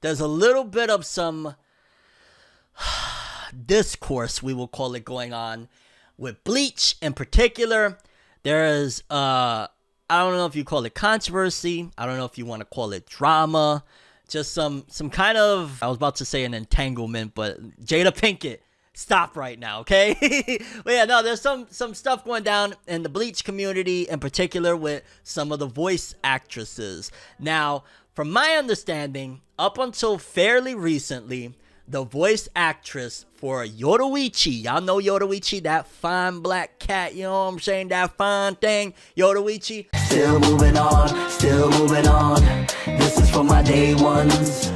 there's a little bit of some discourse, we will call it, going on with Bleach in particular. There is I don't know if you call it controversy, I don't know if you want to call it drama, just some kind of, I was about to say an entanglement, but Jada Pinkett, stop right now, okay? But yeah, no, there's some stuff going down in the Bleach community in particular with some of the voice actresses. Now, from my understanding, up until fairly recently, the voice actress for Yoruichi, y'all know Yoruichi, that fine black cat, you know what I'm saying, that fine thing, Yoruichi. Still moving on, still moving on. This is for my day ones.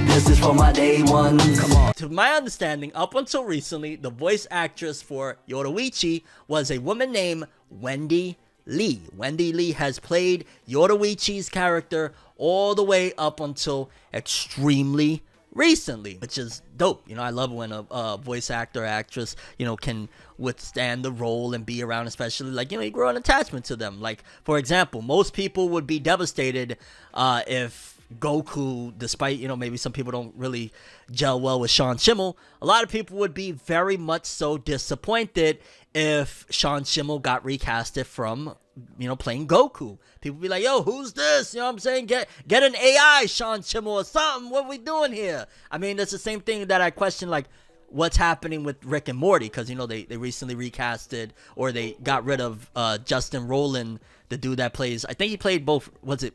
This is for my day ones. Come on. To my understanding, up until recently, the voice actress for Yoruichi was a woman named Wendy Lee. Wendy Lee has played Yoruichi's character all the way up until extremely recently, which is dope. You know, I love when a voice actor or actress, you know, can withstand the role and be around, especially, like, you know, you grow an attachment to them. Like, for example, most people would be devastated if Goku, despite, you know, maybe some people don't really gel well with Sean Schemmel, a lot of people would be very much so disappointed if Sean Schemmel got recasted from, you know, playing Goku. People be like, yo, who's this? You know what I'm saying? Get an AI Sean Schemmel or something. What are we doing here? I mean, that's the same thing that I question, like, what's happening with Rick and Morty, because, you know, they recently recasted, or they got rid of Justin Roiland, the dude that plays, I think he played both,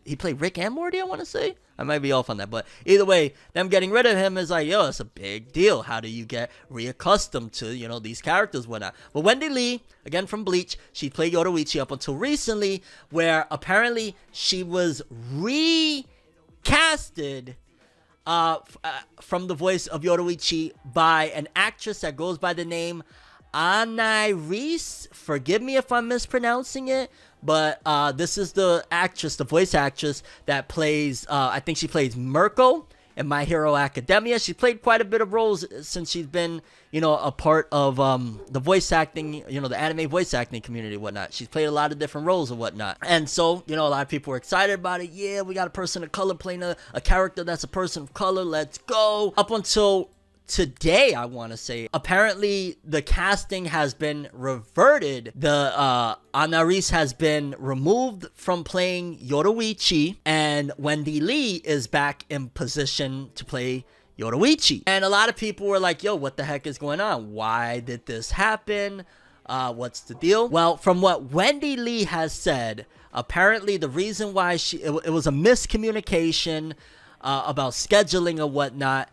he played Rick and Morty, I want to say? I might be off on that, but either way, them getting rid of him is like, yo, it's a big deal. How do you get reaccustomed to, you know, these characters, whatnot? But Wendy Lee, again from Bleach, she played Yoruichi up until recently, where apparently she was recasted from the voice of Yoruichi by an actress that goes by the name Anai Reese. Forgive me if I'm mispronouncing it, but this is the actress, the voice actress that plays, I think she plays Mirko in My Hero Academia. She played quite a bit of roles since she's been, you know, a part of the voice acting, you know, the anime voice acting community and whatnot. She's played a lot of different roles and whatnot. And so, you know, a lot of people were excited about it. Yeah, we got a person of color playing a character that's a person of color. Let's go. Up until today, I want to say, apparently the casting has been reverted. The Anaris has been removed from playing Yoruichi, and Wendy Lee is back in position to play Yoruichi. And a lot of people were like, yo, what the heck is going on? Why did this happen? What's the deal? Well, from what Wendy Lee has said, apparently the reason why it was a miscommunication about scheduling or whatnot,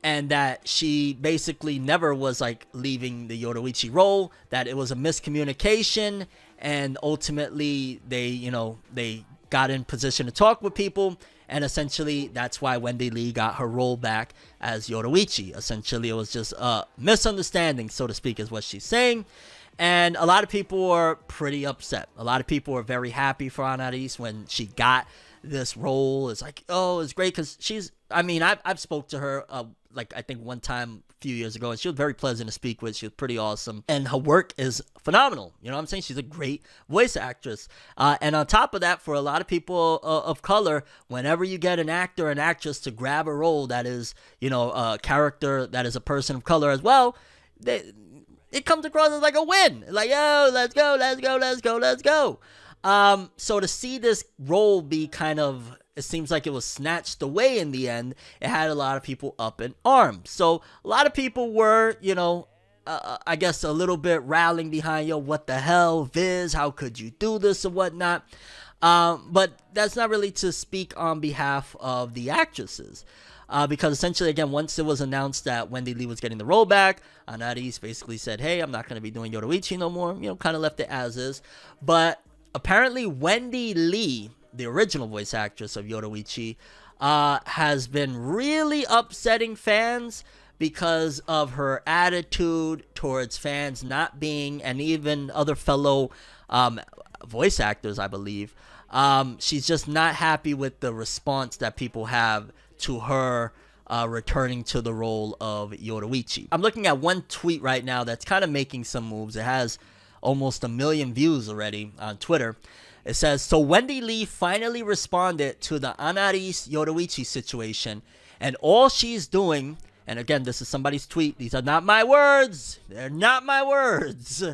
and that she basically never was like leaving the Yoruichi role, that it was a miscommunication, and ultimately they got in position to talk with people, and essentially that's why Wendy Lee got her role back as Yoruichi. Essentially, it was just a misunderstanding, so to speak, is what she's saying. And a lot of people were pretty upset. A lot of people were very happy for Anaris when she got this role. It's like, oh, it's great, because she's, I mean, I've spoke to her like I think one time a few years ago, and she was very pleasant to speak with. She was pretty awesome, and her work is phenomenal. You know what I'm saying? She's a great voice actress. And on top of that, for a lot of people of color, whenever you get an actor or an actress to grab a role that is, you know, a character that is a person of color as well, it comes across as like a win. Like, yo, let's go, let's go, let's go, let's go. So to see this role be kind of, it seems like it was snatched away in the end, it had a lot of people up in arms. So a lot of people were, you know, I guess a little bit rallying behind, yo, what the hell, Viz, how could you do this or whatnot? But that's not really to speak on behalf of the actresses. Because essentially, again, once it was announced that Wendy Lee was getting the role back, Anaris basically said, hey, I'm not going to be doing Yoruichi no more. You know, kind of left it as is. But apparently Wendy Lee, the original voice actress of Yoruichi, has been really upsetting fans because of her attitude towards fans not being, and even other fellow voice actors, I believe. She's just not happy with the response that people have to her returning to the role of Yoruichi. I'm looking at one tweet right now that's kind of making some moves. It has almost 1 million views already on Twitter. It says, so Wendy Lee finally responded to the Anaris Yoruichi situation And all she's doing, and again, this is somebody's tweet. These are not my words. They're not my words.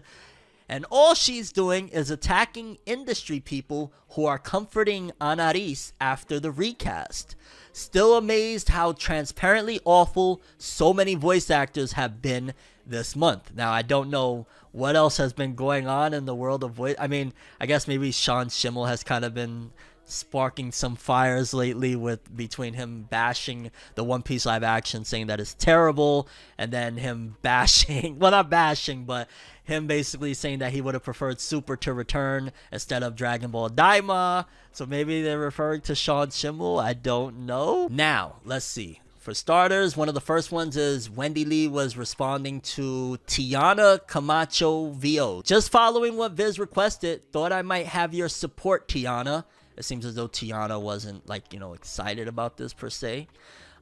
And all she's doing is attacking industry people who are comforting Anaris after the recast. Still amazed how transparently awful so many voice actors have been this month. Now, I don't know what else has been going on in the world of voice. I mean, I guess maybe Sean Schimmel has kind of been sparking some fires lately with between him bashing the One Piece live action, saying that it's terrible, and then him bashing, well, not bashing, but him basically saying that he would have preferred Super to return instead of Dragon Ball Daima. So maybe they're referring to Sean Schimmel. I don't know. Now, let's see. For starters, one of the first ones is Wendy Lee was responding to Tiana Camacho VO. Just following what Viz requested, thought I might have your support, Tiana. It seems as though Tiana wasn't, like, excited about this per se.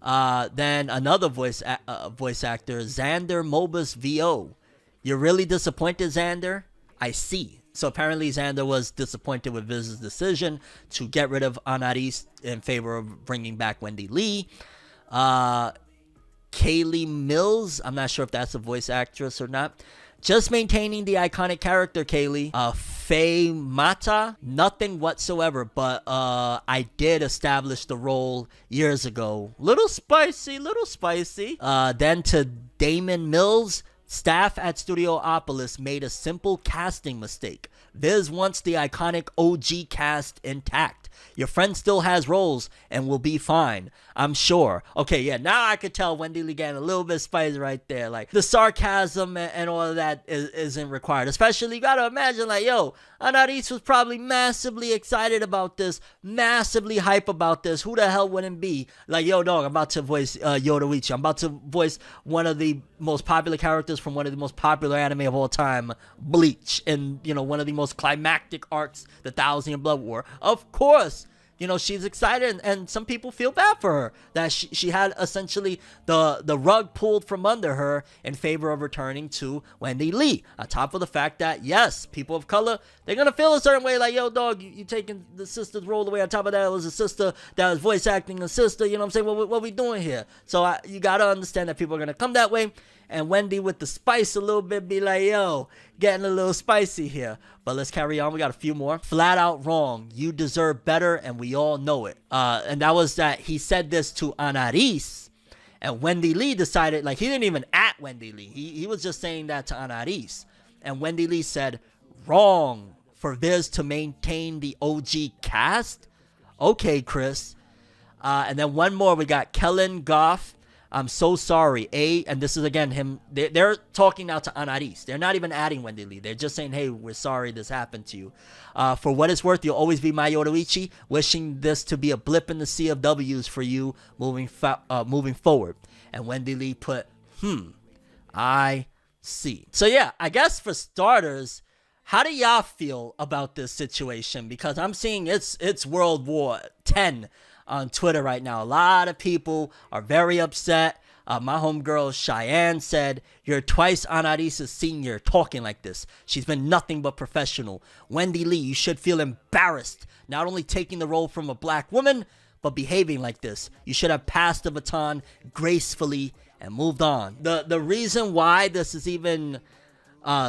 Then another voice actor, Xander Mobus VO. You're really disappointed, Xander? I see. So apparently Xander was disappointed with Viz's decision to get rid of Anaris in favor of bringing back Wendy Lee. Kaylee Mills, I'm not sure if that's a voice actress or not. Just maintaining the iconic character, Kaylee. Faye Mata, nothing whatsoever, but I did establish the role years ago. Little spicy. Then to Damon Mills, staff at Studiopolis made a simple casting mistake. Viz wants the iconic OG cast intact. Your friend still has roles and will be fine, I'm sure. Okay, yeah, now I could tell Wendy Lee getting a little bit spicy right there. Like, the sarcasm and all of that isn't required. Especially, you gotta imagine, like, yo, Anaris was probably massively excited about this, massively hype about this. Who the hell wouldn't be? Like, yo, dog, I'm about to voice Yoruichi. I'm about to voice one of the most popular characters from one of the most popular anime of all time, Bleach, and, one of the most climactic arcs, the Thousand Year Blood War. Of course, she's excited, and some people feel bad for her that she had essentially the rug pulled from under her in favor of returning to Wendy Lee. On top of the fact that, yes, people of color, they're going to feel a certain way, like, yo, dog, you taking the sister's role away. On top of that, it was a sister that was voice acting a sister. You know what I'm saying? What we doing here? So you got to understand that people are going to come that way. And Wendy with the spice a little bit be like, yo, getting a little spicy here. But let's carry on. We got a few more. Flat out wrong. You deserve better, and we all know it. And that was that he said this to Anaris. And Wendy Lee decided, like, he didn't even at Wendy Lee. He was just saying that to Anaris. And Wendy Lee said, wrong for Viz to maintain the OG cast? Okay, Chris. And then one more. We got Kellen Goff. I'm so sorry. And this is again him. They're talking now to Anaris. They're not even adding Wendy Lee. They're just saying, hey, we're sorry this happened to you. For what it's worth, you'll always be my Yoruichi. Wishing this to be a blip in the sea of W's for you moving forward. And Wendy Lee put, I see. So yeah, I guess for starters, how do y'all feel about this situation? Because I'm seeing it's World War 10 on Twitter right now. A lot of people are very upset. My homegirl Cheyenne said, you're twice Anaris' senior talking like this. She's been nothing but professional. Wendy Lee, you should feel embarrassed, not only taking the role from a black woman, but behaving like this. You should have passed the baton gracefully and moved on. The reason why this is even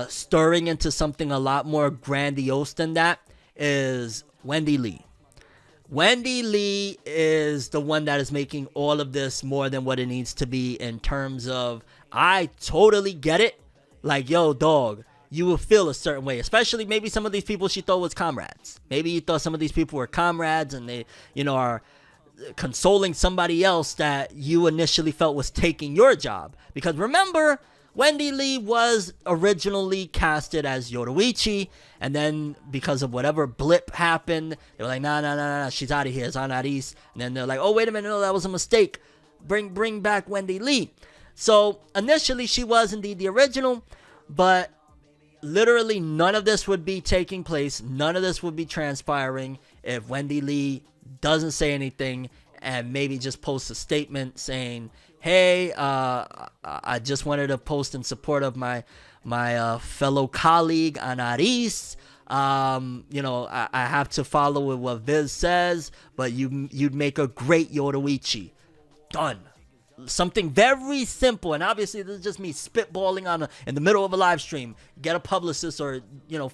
stirring into something a lot more grandiose than that is Wendy Lee. Wendy Lee is the one that is making all of this more than what it needs to be in terms of, I totally get it. Like, yo, dog, you will feel a certain way, especially maybe some of these people she thought was comrades. Maybe you thought some of these people were comrades and they, are consoling somebody else that you initially felt was taking your job. Because remember, Wendy Lee was originally casted as Yoruichi, and then because of whatever blip happened, they were like, nah, she's out of here, it's Anaris. And then they're like, oh, wait a minute, no, that was a mistake. Bring back Wendy Lee. So initially she was indeed the original, but literally none of this would be taking place, none of this would be transpiring if Wendy Lee doesn't say anything and maybe just posts a statement saying, hey, I just wanted to post in support of my fellow colleague Anaris. I have to follow with what Viz says, but you'd make a great Yoruichi. Done. something very simple, and obviously this is just me spitballing in the middle of a live stream. Get a publicist, or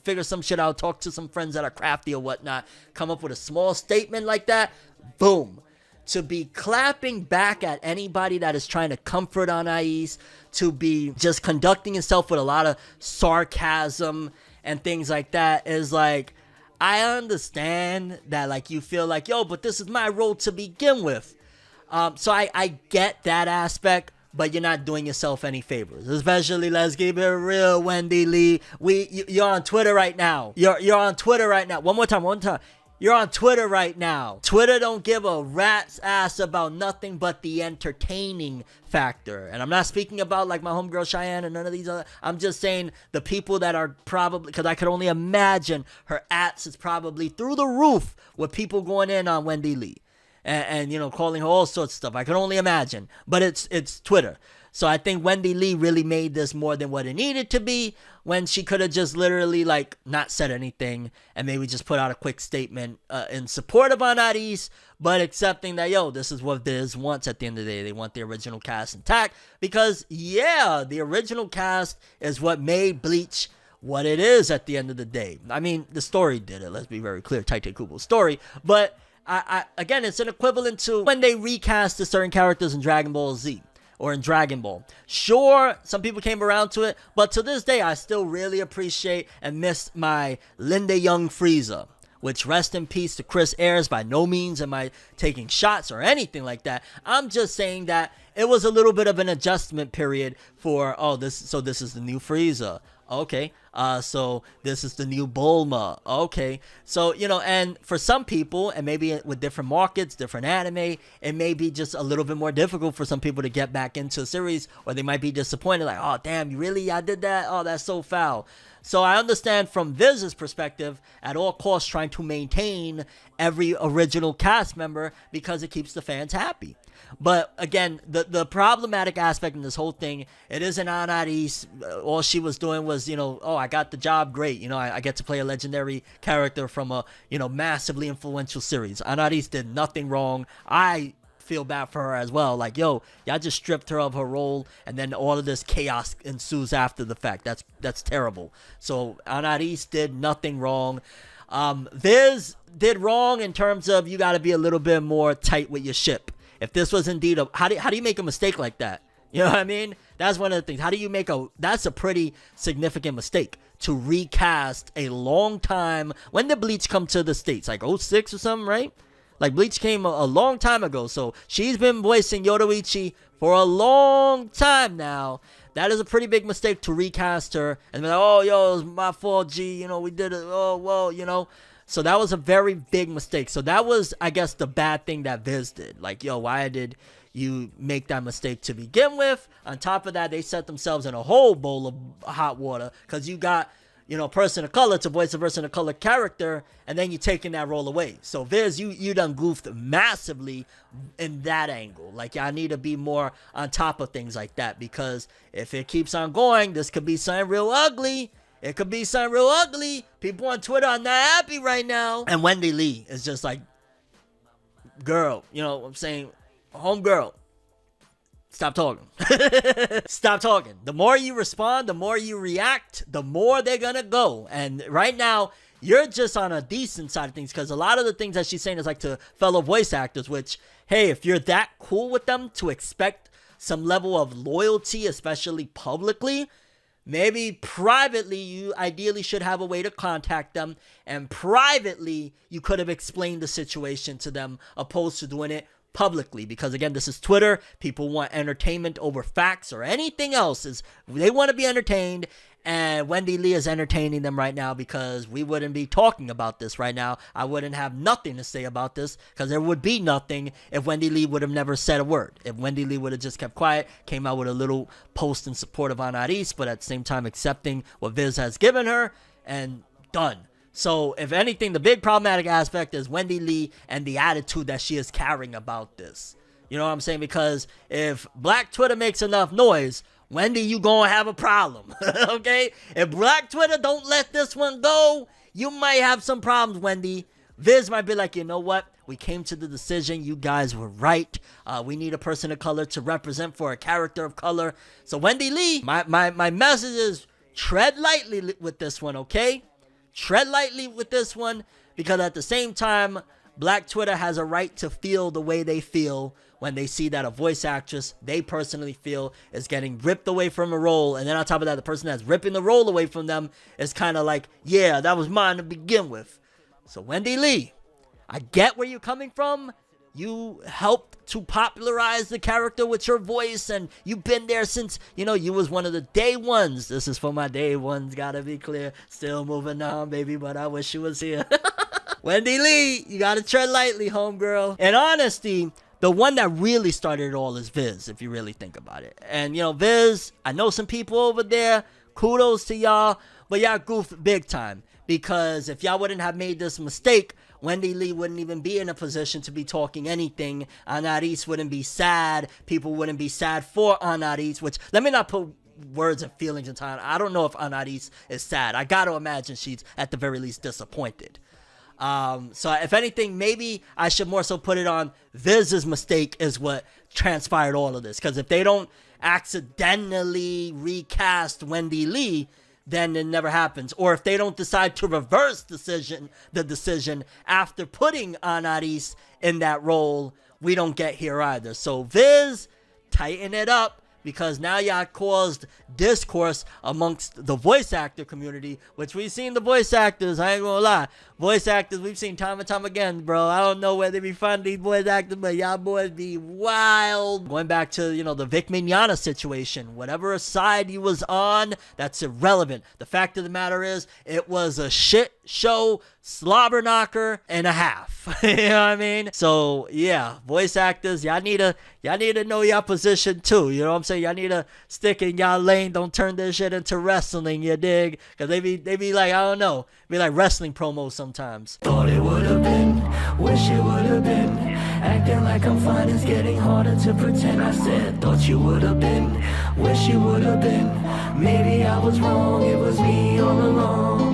figure some shit out, talk to some friends that are crafty or whatnot, come up with a small statement like that. Boom. To be clapping back at anybody that is trying to comfort Anais, to be just conducting himself with a lot of sarcasm and things like that, is like, I understand that, like, you feel like, yo, but this is my role to begin with. So I get that aspect, but you're not doing yourself any favors. Especially, let's keep it real, Wendy Lee. You're on Twitter right now. You're on Twitter right now. One more time. You're on Twitter right now. Twitter don't give a rat's ass about nothing but the entertaining factor. And I'm not speaking about like my homegirl Cheyenne and none of these other. I'm just saying the people that are probably, because I could only imagine her ads is probably through the roof with people going in on Wendy Lee and calling her all sorts of stuff. I can only imagine. But it's Twitter. So I think Wendy Lee really made this more than what it needed to be, when she could have just literally like not said anything and maybe just put out a quick statement in support of Anais, but accepting that, yo, this is what Viz wants at the end of the day. They want the original cast intact because, yeah, the original cast is what made Bleach what it is at the end of the day. I mean, the story did it. Let's be very clear. Tite Kubo's story. But again, it's an equivalent to when they recast the certain characters in Dragon Ball Z. Or in Dragon Ball. Sure, some people came around to it, but to this day, I still really appreciate and miss my Linda Young Frieza. Which, rest in peace to Chris Ayres. By no means am I taking shots or anything like that. I'm just saying that it was a little bit of an adjustment period for, this is the new Frieza. Okay, so this is the new Bulma. Okay, so, and for some people, and maybe with different markets, different anime, it may be just a little bit more difficult for some people to get back into a series, or they might be disappointed, like, oh, damn, you really, I did that? Oh, that's so foul. So I understand from Viz's perspective, at all costs trying to maintain every original cast member because it keeps the fans happy. But again, the problematic aspect in this whole thing, it isn't Anais. All she was doing was, I got the job, great. I get to play a legendary character from a, massively influential series. Anais did nothing wrong. I feel bad for her as well. Like, yo, y'all just stripped her of her role, and then all of this chaos ensues after the fact. That's terrible. So Anais did nothing wrong. Viz did wrong in terms of you got to be a little bit more tight with your ship. If this was indeed how do you make a mistake like that? You know what I mean? That's one of the things. How do you that's a pretty significant mistake to recast a long time. When did Bleach come to the States? Like 06 or something, right? Like Bleach came a long time ago. So she's been voicing Yoruichi for a long time now. That is a pretty big mistake to recast her and be like, oh, yo, it was my fault, G. We did it. Oh, well, So that was a very big mistake. So that was, I guess, the bad thing that Viz did. Like, yo, why did you make that mistake to begin with? On top of that, they set themselves in a whole bowl of hot water because you got, a person of color to voice a person of color character, and then you're taking that role away. So Viz, you done goofed massively in that angle. Like, I need to be more on top of things like that, because if it keeps on going, this could be something real ugly. It could be something real ugly. People on Twitter are not happy right now. And Wendy Lee is just like, girl, I'm saying, homegirl, stop talking. Stop talking. The more you respond, the more you react, the more they're gonna go. And right now, you're just on a decent side of things, because a lot of the things that she's saying is like to fellow voice actors, which, hey, if you're that cool with them to expect some level of loyalty, especially publicly, maybe privately, you ideally should have a way to contact them, and privately, you could have explained the situation to them, opposed to doing it publicly. Because again, this is Twitter. People want entertainment over facts or anything else. They want to be entertained, and Wendy Lee is entertaining them right now, because we wouldn't be talking about this right now. I wouldn't have nothing to say about this, because there would be nothing if Wendy Lee would have never said a word. If Wendy Lee would have just kept quiet, came out with a little post in support of Anais, but at the same time accepting what Viz has given her, and done. So, if anything, the big problematic aspect is Wendy Lee and the attitude that she is carrying about this. You know what I'm saying? Because if Black Twitter makes enough noise, Wendy, you gonna have a problem. Okay? If Black Twitter don't let this one go, you might have some problems, Wendy. Viz might be like, you know what? We came to the decision. You guys were right. We need a person of color to represent for a character of color. So Wendy Lee, my message is tread lightly with this one, okay? Tread lightly with this one, because at the same time, Black Twitter has a right to feel the way they feel when they see that a voice actress they personally feel is getting ripped away from a role. And then on top of that, the person that's ripping the role away from them is kind of like, yeah, that was mine to begin with. So Wendy Lee, I get where you're coming from. You helped to popularize the character with your voice, and you've been there since, you was one of the day ones. This is for my day ones, gotta be clear. Still moving on, baby, but I wish you was here. Wendy Lee, you gotta tread lightly, homegirl. In honesty, the one that really started it all is Viz, if you really think about it. And, Viz, I know some people over there. Kudos to y'all, but y'all goofed big time. Because if y'all wouldn't have made this mistake, Wendy Lee wouldn't even be in a position to be talking anything. Anaris wouldn't be sad. People wouldn't be sad for Anaris, which, let me not put words and feelings into it. I don't know if Anaris is sad. I gotta imagine she's at the very least disappointed. So if anything, maybe I should more so put it on Viz's mistake is what transpired all of this. Because if they don't accidentally recast Wendy Lee, then it never happens. Or if they don't decide to reverse the decision after putting Anaris in that role, we don't get here either. So Viz, tighten it up, because now y'all caused discourse amongst the voice actor community, which we've seen the voice actors, I ain't gonna lie. Voice actors, we've seen time and time again, bro. I don't know where they be finding these voice actors, but y'all boys be wild. Going back to, the Vic Mignogna situation, whatever side you was on, that's irrelevant. The fact of the matter is, it was a shit show, slobber knocker and a half. You know what I mean? So yeah, voice actors, y'all need to know your position too. You know what I'm saying? Y'all need to stick in y'all lane. Don't turn this shit into wrestling, you dig? Because they be like, I don't know, be like wrestling promos sometimes. Thought it would have been, wish it would have been. Acting like I'm fine is getting harder to pretend. I said, thought you would have been, wish you would have been. Maybe I was wrong, it was me all along.